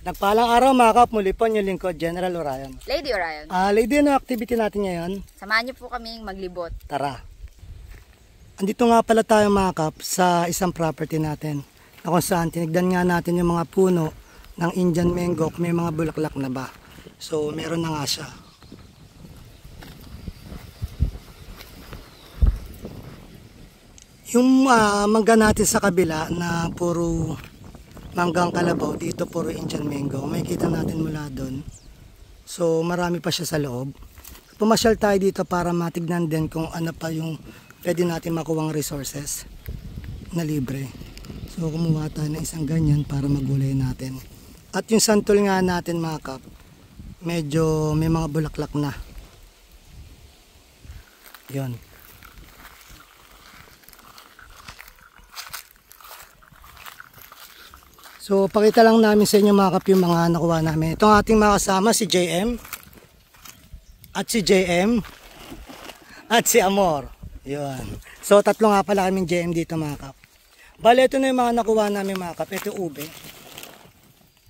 Nagpalang araw mga kap, muli po yung lingkod, General Orion. Lady Orion. Lady, ano activity natin ngayon? Samahan niyo po kaming maglibot. Tara. Andito nga pala tayo mga kap sa isang property natin. Na kung saan tinigdan nga natin yung mga puno ng Indian mango kung may mga bulaklak na ba. So meron na nga siya. Yung mangga natin sa kabila na puro manggang kalabaw, dito puro Indian mango. May kita natin mula doon. So marami pa siya sa loob. Pumasyal tayo dito para matignan din kung ano pa yung pwede natin makuwang resources na libre. So kumuha tayo ng isang ganyan para magulay natin. At yung santol nga natin mga kap, medyo may mga bulaklak na. Yun. So pakita lang namin sa inyo mga kap yung mga nakuha namin. Itong ating mga kasama si JM at si JM at si Amor. Yun. So tatlo nga pala kaming JM dito mga kap. Bale ito na yung mga nakuha namin mga kap. Ito ube.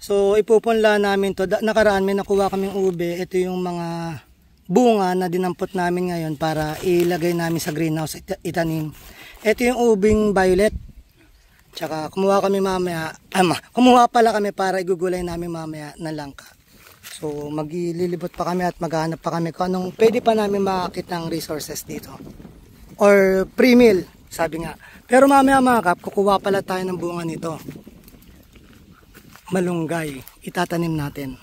So ipupunla namin to. Nakaraan may nakuha kaming ube. Ito yung mga bunga na dinampot namin ngayon para ilagay namin sa greenhouse itanim. Ito yung ubing violet. Tsaka kumuha kami mamaya, kumuha pala kami para igugulay namin mamaya na langka. So maglilibot pa kami at maghanap pa kami kung anong pwede pa namin makakita ng resources dito. Or pre-meal, sabi nga. Pero mamaya mga kap, kukuha pala tayo ng bunga nito. Malunggay, itatanim natin.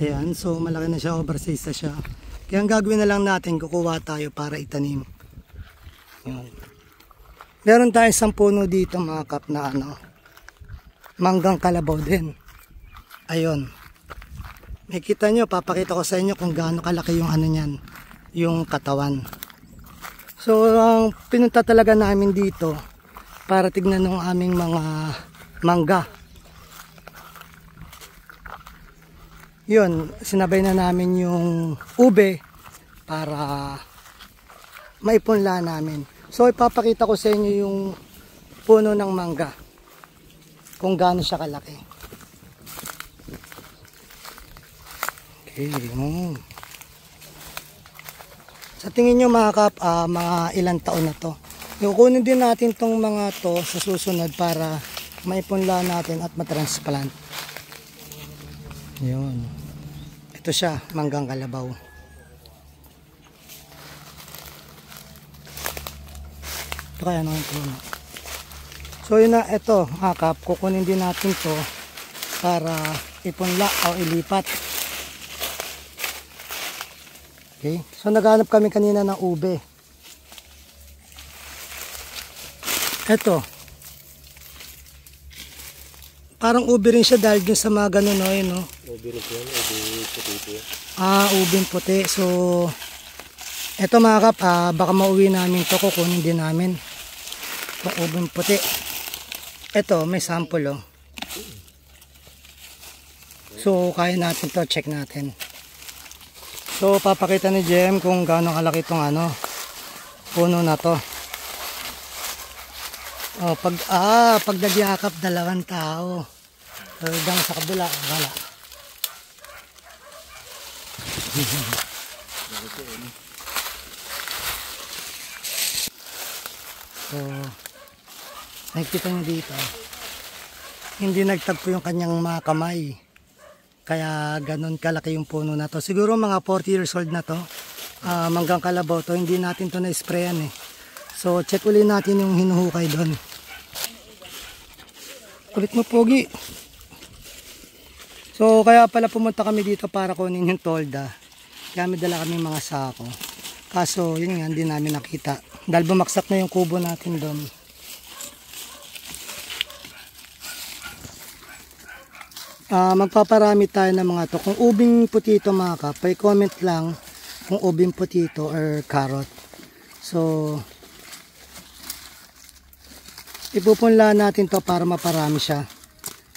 Ayan, so malaki na siya, oversize na siya. Kaya ang gagawin na lang natin, kukuha tayo para itanim. Yun. Meron tayong isang puno dito mga kap na manggang kalabaw din. Ayun. Nakita nyo, papakita ko sa inyo kung gaano kalaki yung niyan, yung katawan. So pinunta talaga namin dito para tignan ng aming mga mangga. Yun, sinabay na namin yung ube para maipunla namin. So ipapakita ko sa inyo yung puno ng mangga kung gaano siya kalaki. Okay. Sa tingin nyo mga kap, mga ilang taon na to. Kukunin din natin tong mga to sa susunod para maipunla natin at matransplant. Yun. Ito siya, manggang kalabaw. Kaya naman puno. So yun na, ito mga kap, kukunin din natin to para ipunla o ilipat. Okay, so naghanap kami kanina ng ube. Ito parang ube rin siya dahil dun sa mga ganun no? Ube rin po yan, ube puti. Ubeng puti. So ito mga kap, baka mauwi namin to, kukunin din namin itong ubing puti. Ito may sample So kaya natin to, check natin. So papakita ni JM kung gaano kalaki itong puno na to. Pag nagyakap dalawang tao, hanggang sa kabila wala. So, nakikita nyo dito, hindi nagtagpo yung kanyang mga kamay. Kaya ganun kalaki yung puno na to. Siguro mga 40 years old na to. Manggang kalabaw to. Hindi natin to na-sprayan eh. So, check ulit natin yung hinuhukay doon. Kulit mo, pogi. So, kaya pala pumunta kami dito para kunin yung tolda. Kaya may dala kami mga sako. Kaso, yun nga, hindi namin nakita. Dahil bumaksak na yung kubo natin doon. Magpaparami tayo ng mga to. Kung ubing puti ito mga kap, i-comment lang kung ubing puti ito or carrot. So, ipupunla natin to para maparami siya.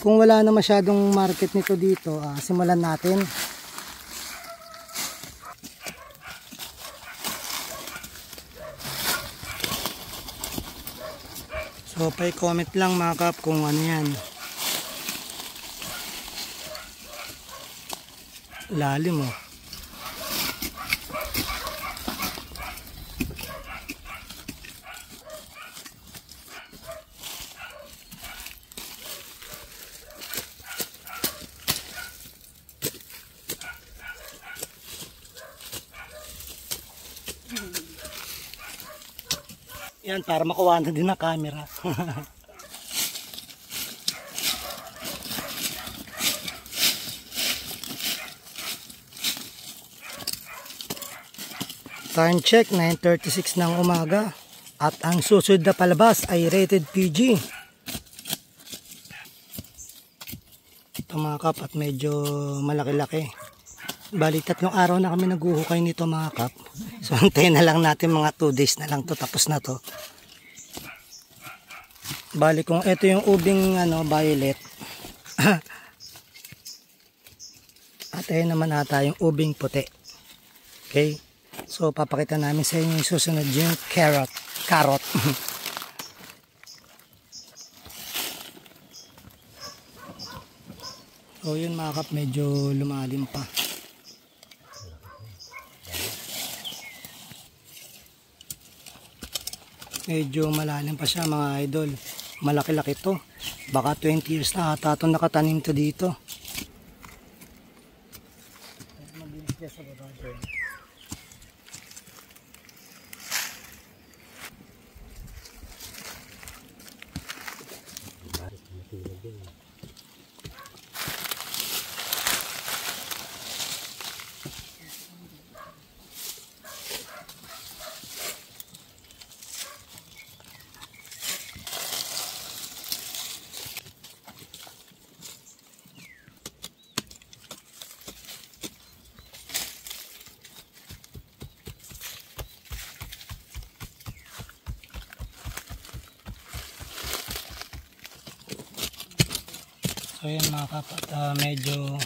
Kung wala na masyadong market nito dito, simulan natin. So So, pa-comment lang mga kap kung ano yan. Lalim oh. Yan, para makuha na din ang camera. Time check, 9:36 ng umaga. At ang susunod na palabas ay rated PG. Ito mga kap, at medyo malaki-laki. Bali, 3 araw na kami naghuhukay nito mga kap. So, antayin na lang natin mga 2 days na lang to, tapos na to. Bali, kung ito yung ubing violet. At ayun naman ata yung ubing puti. Okay? So, papakita namin sa inyo yung susunod yung carrot. So, yun mga kap, medyo lumalim pa. Medyo malalim pa siya mga idol. Malaki-laki to. Baka 20 years na ata itong nakatanim to dito. So yan mga kapat, medyo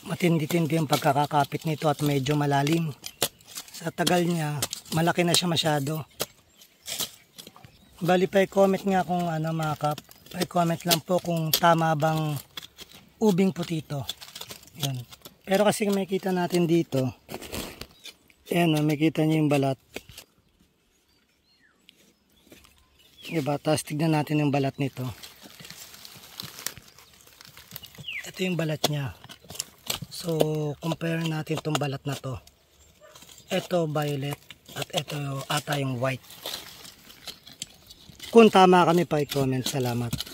matindi-tindi yung pagkakakapit nito at medyo malalim. Sa tagal niya, malaki na siya masyado. Bali pa i-comment nga kung mga kap, pa-comment lang po kung tama bang ubing putito. Yan. Pero kasi makikita natin dito, ayan makikita niyo yung balat. Diba? Tapos tignan natin yung balat nito. Ito yung balat niya. So, compare natin itong balat na to. Ito violet at ito ata yung white. Kung tama kami pa i-comment. Salamat.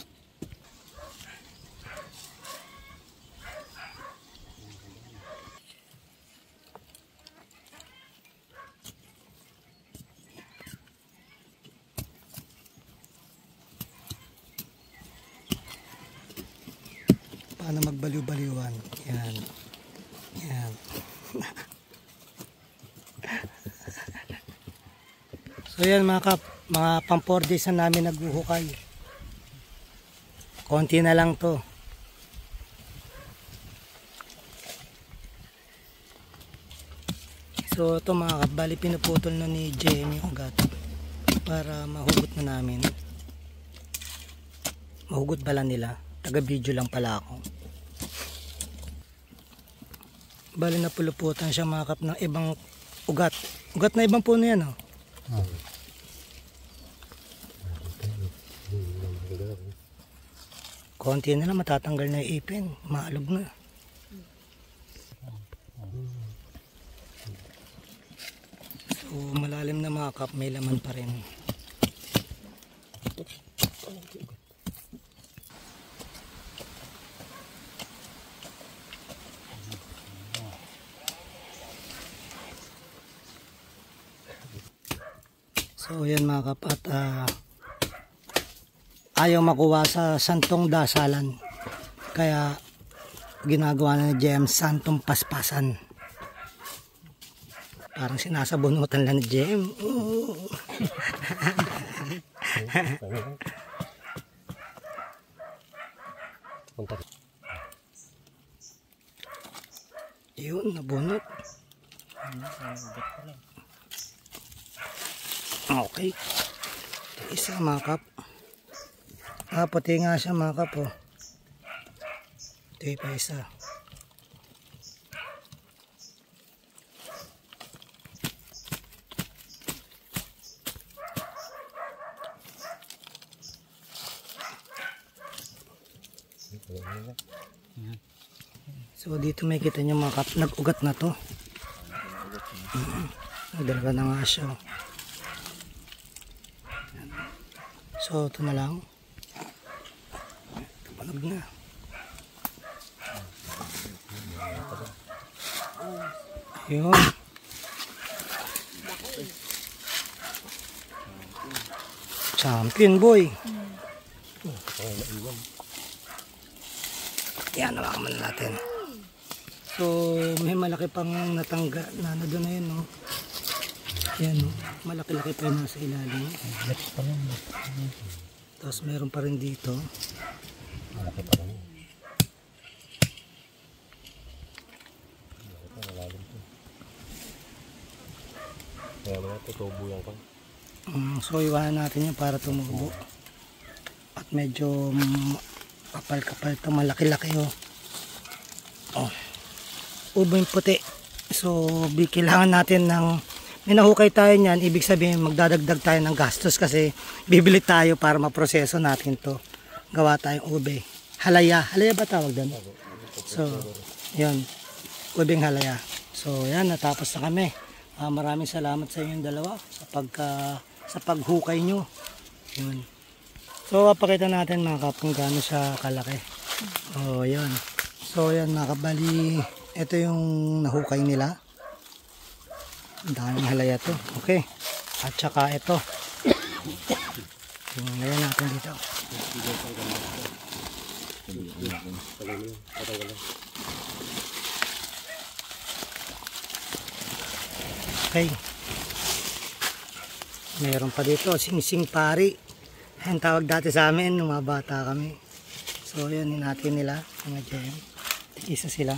Paano magbaliw-baliwan? Yan. Yan. So yan mga kap, mga pang 4 days na namin naghuhukay. Konti na lang to. So ito mga kap, bali pinuputol na ni JM yung ugat para mahugot na namin. Mahugot bala nila. Taga video lang pala ako. Bali na puluputan siya mga kap ng ibang ugat. Ugat na ibang puno yan oh. Konti na lang matatanggal na yung ipin. Maalog na. So malalim na mga kap, may laman pa rin. So yan mga kap, at ayaw makuha sa santong dasalan. Kaya ginagawa na ni JM santong paspasan. Parang sinasabunutan lang ni JM. Yun, nabunot. Okay. Isa mga kap. Puti nga siya mga kap. Oh. Ito pa isa. So dito may kita nyo mga kap, nag-ugat na to. Nagdalaga na nga siya. So ito na lang. Palag na. Ayun. Champion boy. Yan, nawakan muna natin. So, may malaki pang natangga na ano doon na yun, no? Yan, no? Malaki-laki pa yun nasa ilalim. Tapos meron pa rin dito. Malaki pa rin. Kaya mga tutubo yan ka. So, iwanan natin yan para tumubo. At medyo kapal-kapal ito, malaki-laki, oh. Oh. Ubing puti. So, kailangan natin ng may nahukay tayo niyan, ibig sabihin magdadagdag tayo ng gastos kasi bibili tayo para maproseso natin to. Gawa tayong ube. Halaya. Halaya ba tawag doon? So, yun. Ubing halaya. So, yan. Natapos na kami. Maraming salamat sa inyong dalawa sa paghukay nyo. Yun. So, papakita natin mga kap kung gaano siya kalaki. Oh, yun. So, yan mga kabali. Ito yung nahukay nila. Ang daming halaya to. Okay. At saka ito. Yung ngayon natin dito. Okay. Meron pa dito. Sing-sing pari. Ang tawag dati sa amin nung mga bata kami. So, yun natin nila. Mga dyan. Isa sila.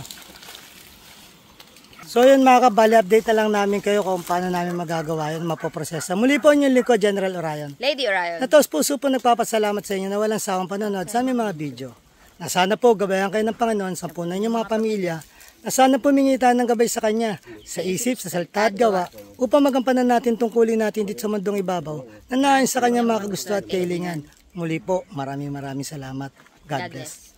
So yun mga kabali, update na lang namin kayo kung paano namin magagawa yun, mapoprosesa. Muli po yung lingkod, General Orion. Lady Orion. Natos puso po nagpapasalamat sa inyo na walang sawang panonood sa aming mga video. Na sana po gabayan kayo ng Panginoon sa punan niyo mga pamilya. Na sana po humingi tayo ng gabay sa Kanya, sa isip, sa salita at gawa, upang magampanan natin tungkulin natin dito sa mundong ibabaw, na naayon sa Kanya mga kagusto at kailingan. Muli po, maraming salamat. God bless.